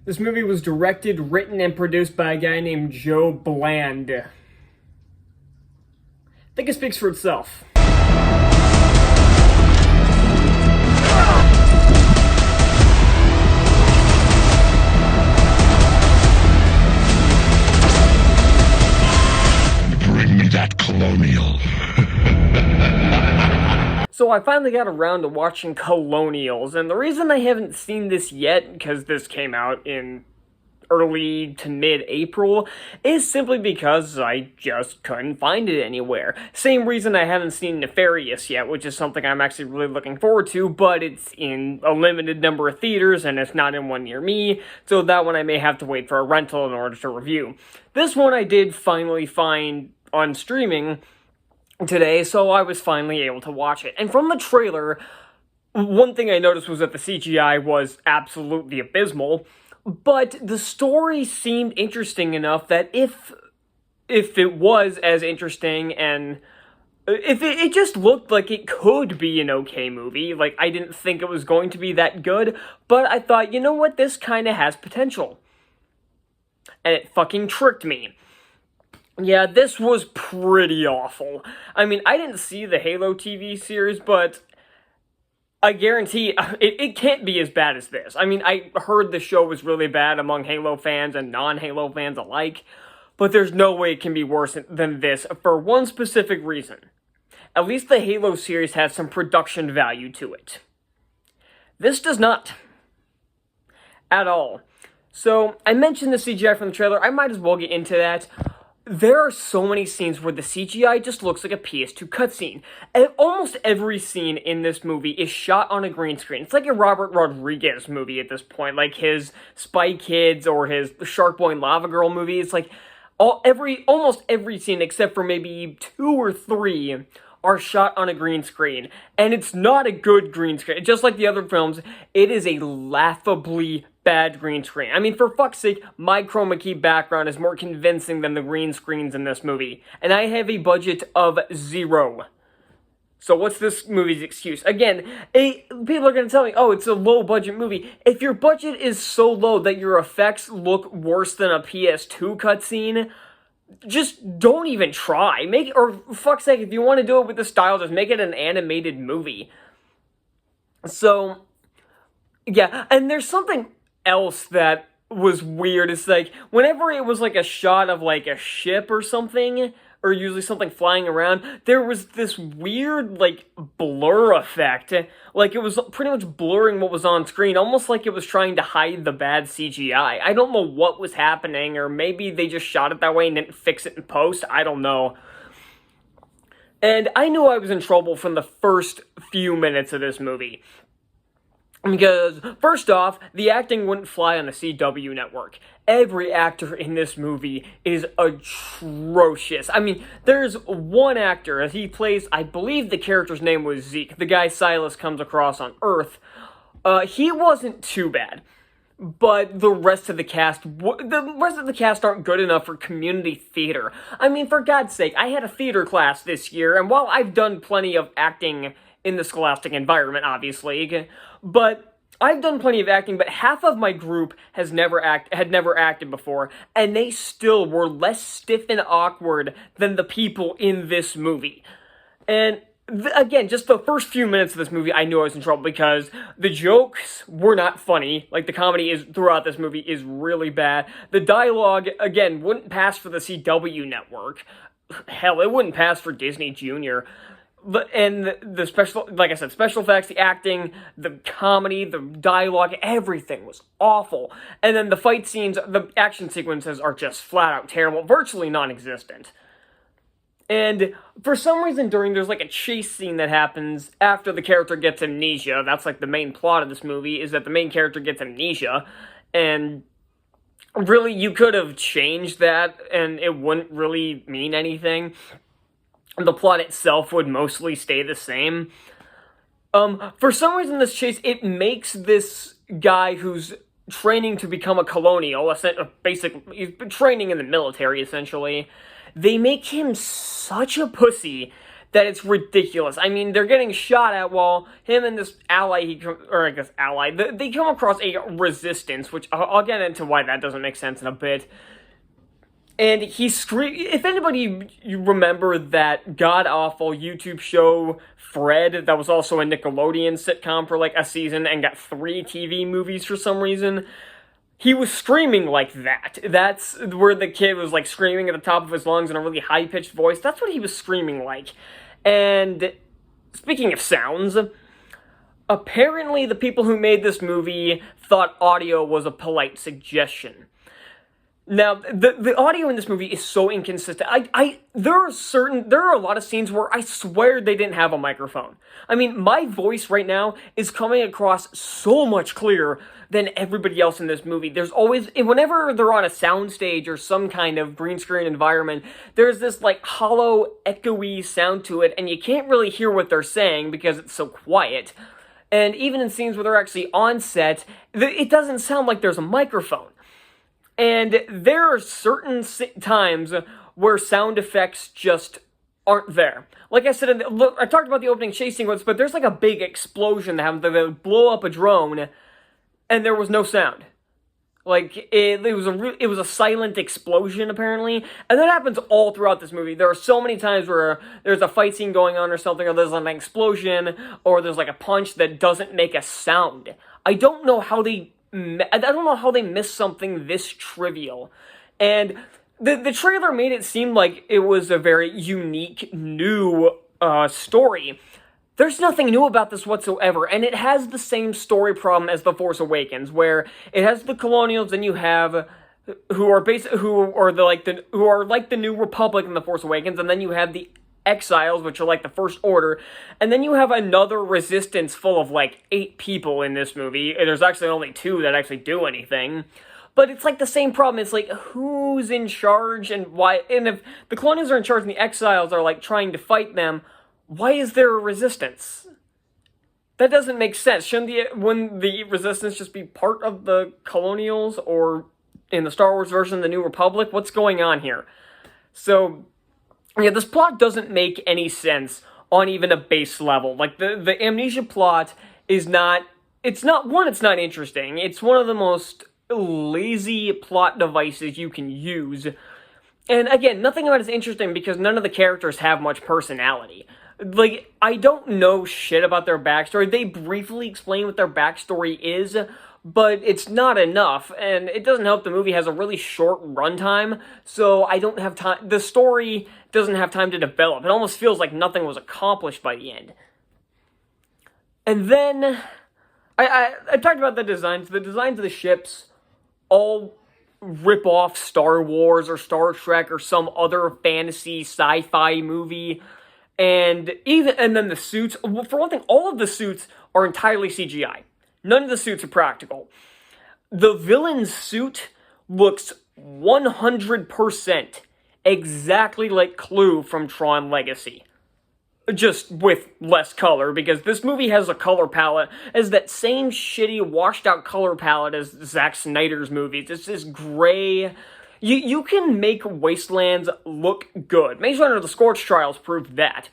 This movie was directed, written, and produced by a guy named Joe Bland. I think it speaks for itself. Bring me that Colonial. So I finally got around to watching Colonials, and the reason I haven't seen this yet, because this came out in early to mid-April, is simply because I just couldn't find it anywhere. Same reason I haven't seen Nefarious yet, which is something I'm actually really looking forward to, but it's in a limited number of theaters, and it's not in one near me, so that one I may have to wait for a rental in order to review. This one I did finally find on streaming today, so I was finally able to watch it. And from the trailer, one thing I noticed was that the CGI was absolutely abysmal, but the story seemed interesting enough that if it was as interesting and if it just looked like it could be an okay movie, like I didn't think it was going to be that good, but I thought, you know what, this kind of has potential. And it fucking tricked me. Yeah, this was pretty awful. I mean, I didn't see the Halo TV series, but I guarantee it can't be as bad as this. I mean, I heard the show was really bad among Halo fans and non-Halo fans alike, but there's no way it can be worse than this for one specific reason. At least the Halo series has some production value to it. This does not. At all. So, I mentioned the CGI from the trailer, I might as well get into that. There are so many scenes where the CGI just looks like a PS2 cutscene. Almost every scene in this movie is shot on a green screen. It's like a Robert Rodriguez movie at this point, like his Spy Kids or his Shark Boy and Lava Girl movie. It's like almost every scene except for maybe 2 or 3 are shot on a green screen. And it's not a good green screen. Just like the other films, it is a laughably bad green screen. I mean, for fuck's sake, my chroma key background is more convincing than the green screens in this movie. And I have a budget of 0. So what's this movie's excuse? Again, people are going to tell me, oh, it's a low-budget movie. If your budget is so low that your effects look worse than a PS2 cutscene, just don't even try. Or for fuck's sake, if you want to do it with the style, just make it an animated movie. So, yeah, and there's something else that was weird. It's like, whenever it was like a shot of like a ship or something, or usually something flying around, there was this weird, like, blur effect. Like, it was pretty much blurring what was on screen, almost like it was trying to hide the bad CGI. I don't know what was happening, or maybe they just shot it that way and didn't fix it in post. I don't know. And I knew I was in trouble from the first few minutes of this movie. Because, first off, the acting wouldn't fly on the CW network. Every actor in this movie is atrocious. I mean, there's one actor, he plays, I believe the character's name was Zeke, the guy Silas comes across on Earth. He wasn't too bad. But the rest of the cast aren't good enough for community theater. I mean, for God's sake, I had a theater class this year, and while I've done plenty of acting in the scholastic environment, obviously, but I've done plenty of acting, but half of my group had never acted before, and they still were less stiff and awkward than the people in this movie. And again, just the first few minutes of this movie, I knew I was in trouble because the jokes were not funny. Like, the comedy throughout this movie is really bad. The dialogue, again, wouldn't pass for the CW network. Hell, it wouldn't pass for Disney Junior. And the special, like I said, special effects, the acting, the comedy, the dialogue, everything was awful. And then the fight scenes, the action sequences are just flat out terrible, virtually non-existent. And for some reason there's like a chase scene that happens after the character gets amnesia. That's like the main plot of this movie, is that the main character gets amnesia. And really, you could have changed that and it wouldn't really mean anything. The plot itself would mostly stay the same. For some reason, this chase, it makes this guy who's training to become a colonial, basically, he's been training in the military, essentially. They make him such a pussy that it's ridiculous. I mean, they're getting shot at while him and this ally, they come across a resistance, which I'll get into why that doesn't make sense in a bit. And he if anybody, you remember that god-awful YouTube show, Fred, that was also a Nickelodeon sitcom for like a season and got 3 TV movies for some reason, he was screaming like that. That's where the kid was like screaming at the top of his lungs in a really high-pitched voice. That's what he was screaming like. And speaking of sounds, apparently the people who made this movie thought audio was a polite suggestion. Now, the audio in this movie is so inconsistent. There are a lot of scenes where I swear they didn't have a microphone. I mean, my voice right now is coming across so much clearer than everybody else in this movie. There's always, whenever they're on a soundstage or some kind of green screen environment, there's this like hollow, echoey sound to it, and you can't really hear what they're saying because it's so quiet. And even in scenes where they're actually on set, it doesn't sound like there's a microphone. And there are certain times where sound effects just aren't there. Like I said, I talked about the opening chase sequence, but there's like a big explosion that happened. They blow up a drone, and there was no sound. Like, it was a silent explosion, apparently. And that happens all throughout this movie. There are so many times where there's a fight scene going on or something, or there's an explosion, or there's like a punch that doesn't make a sound. I don't know how they missed something this trivial. And the trailer made it seem like it was a very unique, new story. There's nothing new about this whatsoever, and it has the same story problem as The Force Awakens, where it has the Colonials, and you have who are like the New Republic in The Force Awakens, and then you have the Exiles, which are like the First Order, and then you have another resistance full of like 8 people in this movie. There's actually only 2 that actually do anything. But it's like the same problem. It's like, who's in charge and why? And if the Colonials are in charge and the Exiles are like trying to fight them, why is there a resistance? That doesn't make sense. Wouldn't the resistance just be part of the Colonials, or in the Star Wars version, the New Republic? What's going on here? So, yeah, this plot doesn't make any sense on even a base level. Like, the Amnesia plot is not interesting. It's one of the most lazy plot devices you can use. And again, nothing about it is interesting because none of the characters have much personality. Like, I don't know shit about their backstory. They briefly explain what their backstory is, but it's not enough, and it doesn't help the movie has a really short runtime, so I don't have time. The story doesn't have time to develop. It almost feels like nothing was accomplished by the end. And then, I talked about the designs. The designs of the ships all rip off Star Wars or Star Trek or some other fantasy sci-fi movie. And then the suits, well, for one thing, all of the suits are entirely CGI. None of the suits are practical. The villain's suit looks 100% exactly like Clue from Tron Legacy. Just with less color, because this movie has a color palette, as that same shitty, washed-out color palette as Zack Snyder's movies. It's this gray. You can make Wastelands look good. Maze Runner: The Scorched Trials proved that.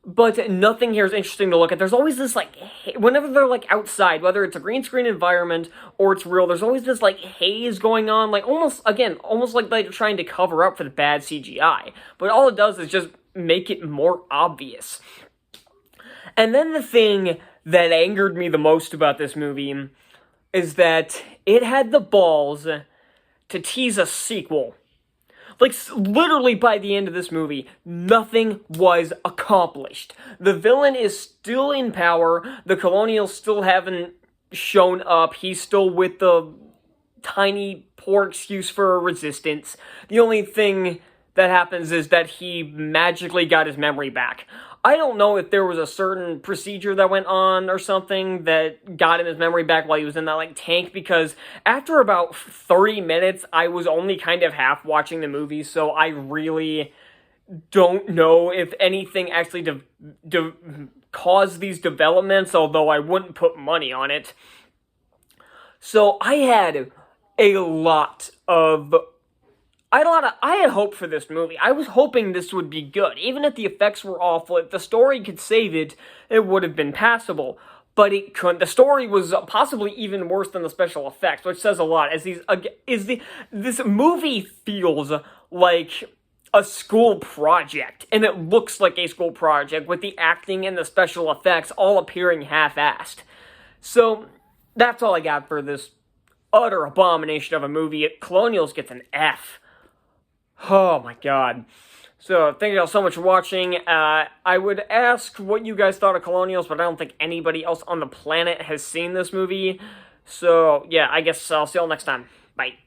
But nothing here is interesting to look at. There's always this, like, whenever they're, like, outside, whether it's a green screen environment or it's real, there's always this, like, haze going on, like, almost like they're trying to cover up for the bad CGI. But all it does is just make it more obvious. And then the thing that angered me the most about this movie is that it had the balls to tease a sequel. Like, literally by the end of this movie, nothing was accomplished. The villain is still in power, the Colonials still haven't shown up, he's still with the tiny, poor excuse for a resistance. The only thing that happens is that he magically got his memory back. I don't know if there was a certain procedure that went on or something that got him his memory back while he was in that, like, tank, because after about 30 minutes, I was only kind of half watching the movie, so I really don't know if anything actually caused these developments, although I wouldn't put money on it. So I had a lot of I had hope for this movie. I was hoping this would be good. Even if the effects were awful, if the story could save it, it would have been passable. But it couldn't. The story was possibly even worse than the special effects, which says a lot. This movie feels like a school project, and it looks like a school project with the acting and the special effects all appearing half-assed. So that's all I got for this utter abomination of a movie. Colonials gets an F. Oh my god. So, thank you all so much for watching. I would ask what you guys thought of Colonials, but I don't think anybody else on the planet has seen this movie. So, yeah, I guess I'll see you all next time. Bye.